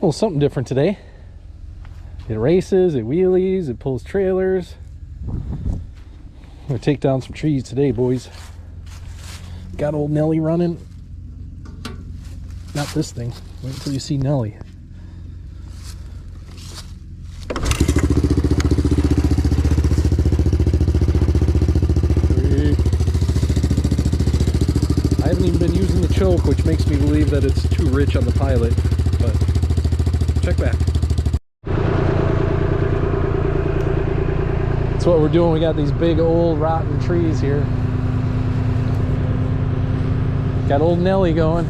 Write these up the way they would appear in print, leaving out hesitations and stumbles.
little something different today. It races, it wheelies, it pulls trailers. I'm gonna take down some trees today, boys. Got old Nelly running. Not this thing. Wait until you see Nelly. I haven't even been using the choke, which makes me believe that it's too rich on the pilot, but check back. That's what we're doing. We got these big old rotten trees here. Got old Nelly going.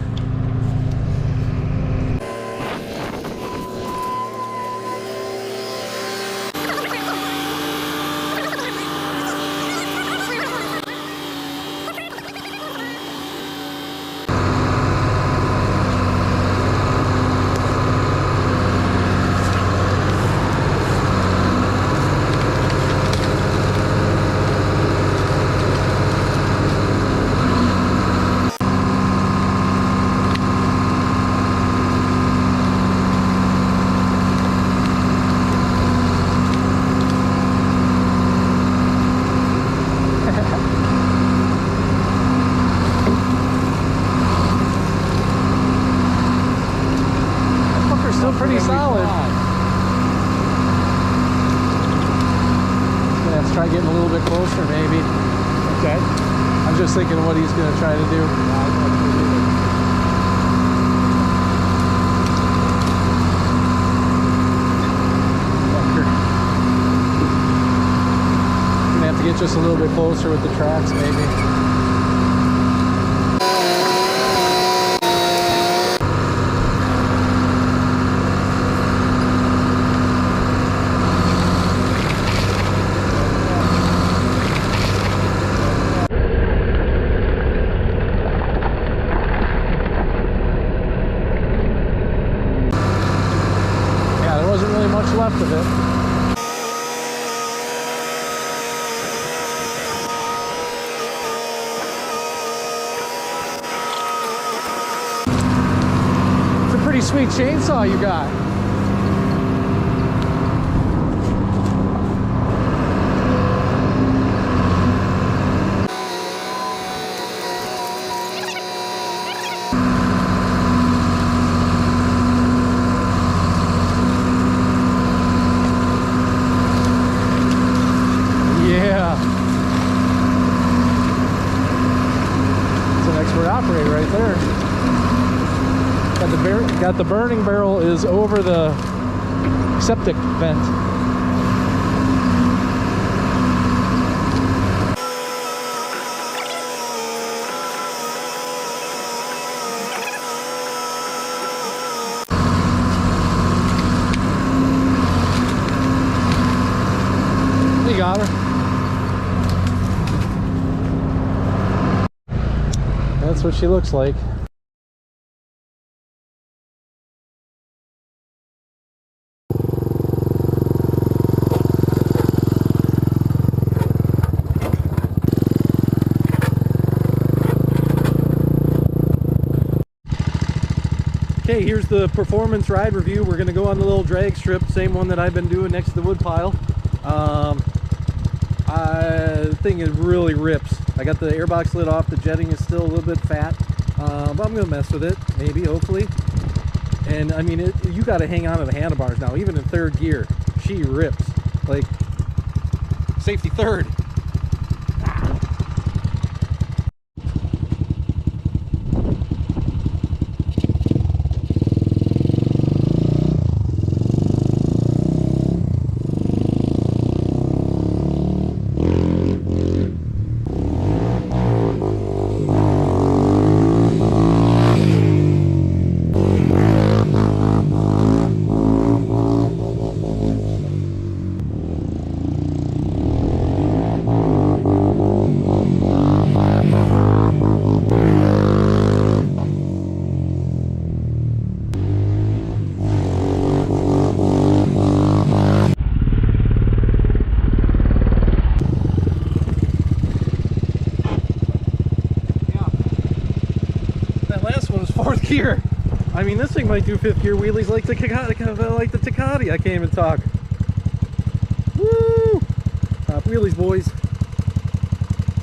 Still pretty solid. He's gonna have to try getting a little bit closer, maybe. Okay. I'm just thinking of what he's gonna try to do. Gonna have to get just a little bit closer with the tracks, maybe. Left of it. It's a pretty sweet chainsaw you got. Operator right there. Got the burning barrel is over the septic vent. You got her. That's what she looks like. Okay, here's the performance ride review. We're gonna go on the little drag strip, same one that I've been doing next to the wood pile. The thing is really rips. I got the airbox lid off. The jetting is still a little bit fat, but I'm gonna mess with it, maybe, hopefully. And I mean, you got to hang on to the handlebars now, even in third gear. She rips. Like safety third. Fourth gear. I mean, this thing might do fifth gear wheelies like the Takati. I can't even talk. Woo! Top wheelies, boys.